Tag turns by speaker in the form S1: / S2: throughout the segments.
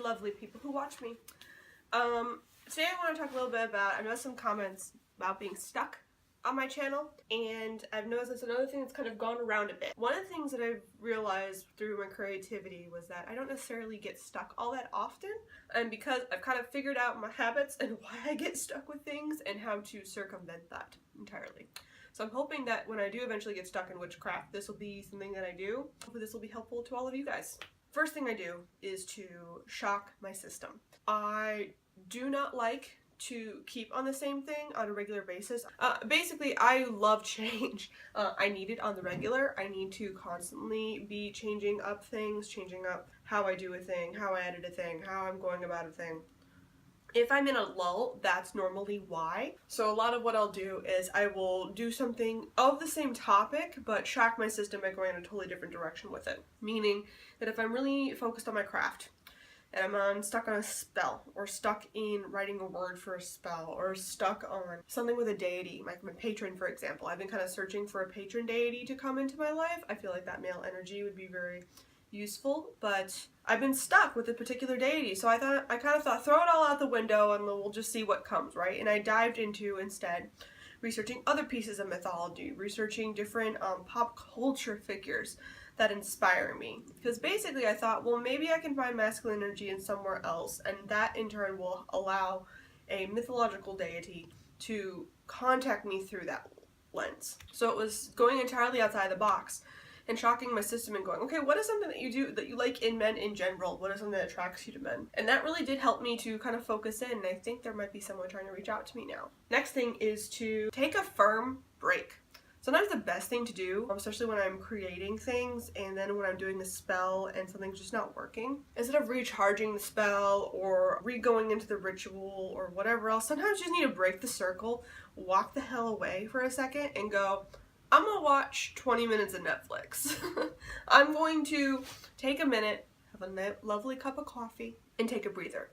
S1: lovely people who watch me. Today I want to talk a little bit about, I noticed some comments about being stuck on my channel, and I've noticed that's another thing that's kind of gone around a bit. One of the things that I've realized through my creativity was that I don't necessarily get stuck all that often, and because I've kind of figured out my habits and why I get stuck with things and how to circumvent that entirely. So I'm hoping that when I do eventually get stuck in witchcraft, this will be something that I do. Hopefully this will be helpful to all of you guys. First thing I do is to shock my system. I do not like to keep on the same thing on a regular basis. Basically, I love change. I need it on the regular. I need to constantly be changing up things, changing up how I do a thing, how I edit a thing, how I'm going about a thing. If I'm in a lull, that's normally why. So a lot of what I'll do is I will do something of the same topic, but shock my system by going in a totally different direction with it. Meaning that if I'm really focused on my craft, and I'm stuck on a spell, or stuck in writing a word for a spell, or stuck on something with a deity, like my patron, for example. I've been kind of searching for a patron deity to come into my life. I feel like that male energy would be very useful, but I've been stuck with a particular deity, so I kind of thought, throw it all out the window and we'll just see what comes, right? And I dived into, instead, researching other pieces of mythology, researching different pop culture figures that inspire me. Because basically I thought, well, maybe I can find masculine energy in somewhere else, and that in turn will allow a mythological deity to contact me through that lens. So it was going entirely outside the box and shocking my system and going, okay, what is something that you do that you like in men in general? What is something that attracts you to men? And that really did help me to kind of focus in, and I think there might be someone trying to reach out to me now. Next thing is to take a firm break. Sometimes the best thing to do, especially when I'm creating things and then when I'm doing a spell and something's just not working, instead of recharging the spell or re-going into the ritual or whatever else, sometimes you just need to break the circle, walk the hell away for a second and go, I'm gonna watch 20 minutes of Netflix. I'm going to take a minute, have a lovely cup of coffee, and take a breather.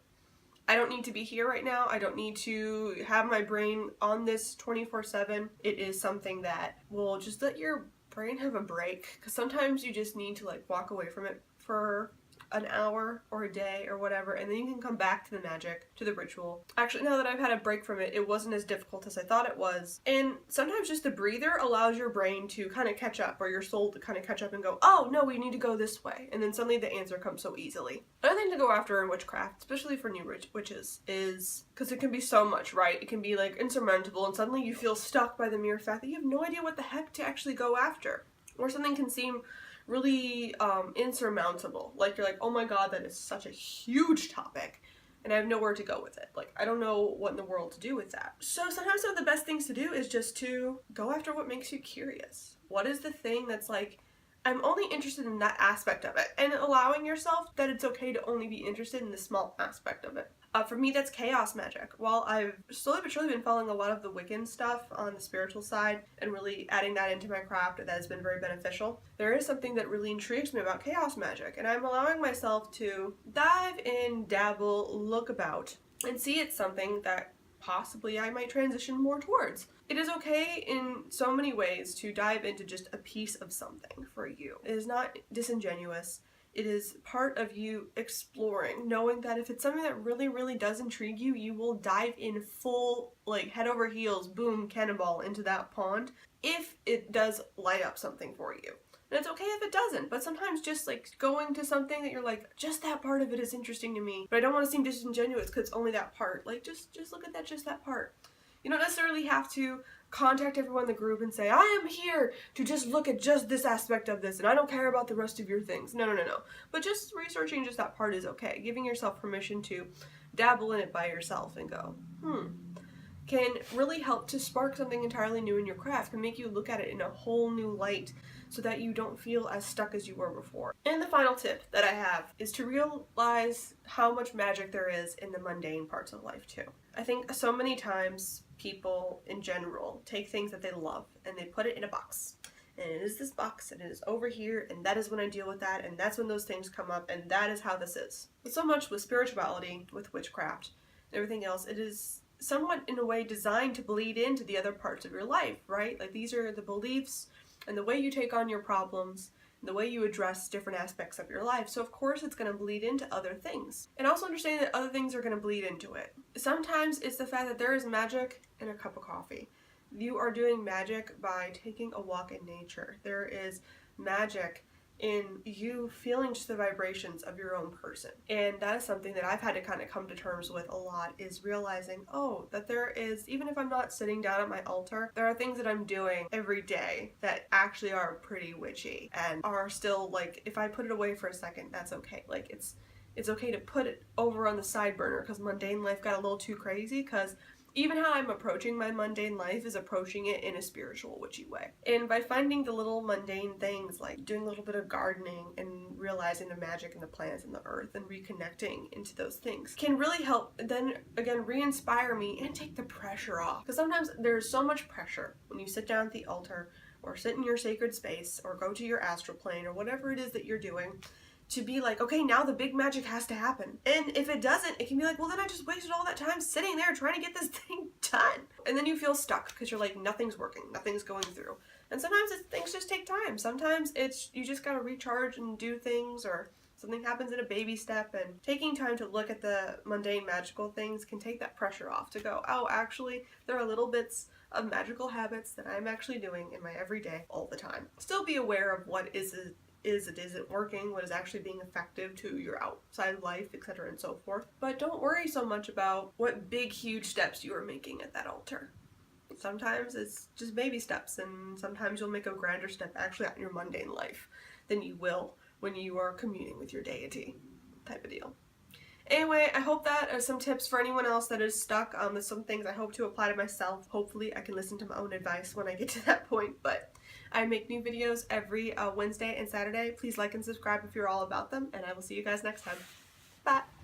S1: I don't need to be here right now. I don't need to have my brain on this 24/7. It is something that will just let your brain have a break, because sometimes you just need to like walk away from it for an hour or a day or whatever, and then you can come back to the magic, to the ritual. Actually, now that I've had a break from it, it wasn't as difficult as I thought it was. And sometimes just the breather allows your brain to kind of catch up, or your soul to kind of catch up and go, oh no, we need to go this way. And then suddenly the answer comes so easily. Another thing to go after in witchcraft, especially for new witches, is because it can be so much, right? It can be like insurmountable, and suddenly you feel stuck by the mere fact that you have no idea what the heck to actually go after. Or something can seem really insurmountable. Like you're like, oh my god, that is such a huge topic and I have nowhere to go with it. Like, I don't know what in the world to do with that. So sometimes some of the best things to do is just to go after what makes you curious. What is the thing that's like, I'm only interested in that aspect of it, and allowing yourself that it's okay to only be interested in the small aspect of it. For me, that's chaos magic. While I've slowly but surely been following a lot of the Wiccan stuff on the spiritual side and really adding that into my craft, that has been very beneficial, there is something that really intrigues me about chaos magic, and I'm allowing myself to dive in, dabble, look about, and see it's something that possibly I might transition more towards. It is okay in so many ways to dive into just a piece of something for you. It is not disingenuous. It is part of you exploring, knowing that if it's something that really, really does intrigue you, you will dive in full, like head over heels, boom, cannonball into that pond, if it does light up something for you. And it's okay if it doesn't, but sometimes just like going to something that you're like, just that part of it is interesting to me, but I don't want to seem disingenuous because it's only that part. Like, just look at that, just that part. You don't necessarily have to contact everyone in the group and say, I am here to just look at just this aspect of this and I don't care about the rest of your things. No. But just researching just that part is okay. Giving yourself permission to dabble in it by yourself and go, can really help to spark something entirely new in your craft, can make you look at it in a whole new light so that you don't feel as stuck as you were before. And the final tip that I have is to realize how much magic there is in the mundane parts of life too. I think so many times people in general take things that they love and they put it in a box. And it is this box and it is over here and that is when I deal with that and that's when those things come up and that is how this is. But so much with spirituality, with witchcraft, and everything else, it is somewhat in a way designed to bleed into the other parts of your life, right? Like these are the beliefs and the way you take on your problems the way you address different aspects of your life. So of course it's going to bleed into other things. And also understand that other things are going to bleed into it. Sometimes it's the fact that there is magic in a cup of coffee. You are doing magic by taking a walk in nature. There is magic in you feeling just the vibrations of your own person. And that is something that I've had to kind of come to terms with a lot, is realizing, oh, that there is, even if I'm not sitting down at my altar, there are things that I'm doing every day that actually are pretty witchy and are still like, if I put it away for a second, that's okay. Like it's okay to put it over on the side burner because mundane life got a little too crazy, because even how I'm approaching my mundane life is approaching it in a spiritual, witchy way. And by finding the little mundane things, like doing a little bit of gardening and realizing the magic in the plants and the earth and reconnecting into those things, can really help then, again, re-inspire me and take the pressure off. Because sometimes there's so much pressure when you sit down at the altar or sit in your sacred space or go to your astral plane or whatever it is that you're doing, to be like, okay, now the big magic has to happen. And if it doesn't, it can be like, well, then I just wasted all that time sitting there trying to get this thing done. And then you feel stuck because you're like, nothing's working, nothing's going through. And sometimes things just take time. Sometimes it's, you just gotta recharge and do things, or something happens in a baby step, and taking time to look at the mundane magical things can take that pressure off, to go, oh, actually, there are little bits of magical habits that I'm actually doing in my everyday all the time. Still be aware of what isn't working, what is actually being effective to your outside life, etc. and so forth. But don't worry so much about what big, huge steps you are making at that altar. Sometimes it's just baby steps, and sometimes you'll make a grander step actually out in your mundane life than you will when you are communing with your deity, type of deal. Anyway, I hope that are some tips for anyone else that is stuck. There's some things I hope to apply to myself. Hopefully I can listen to my own advice when I get to that point, but I make new videos every Wednesday and Saturday. Please like and subscribe if you're all about them, and I will see you guys next time. Bye!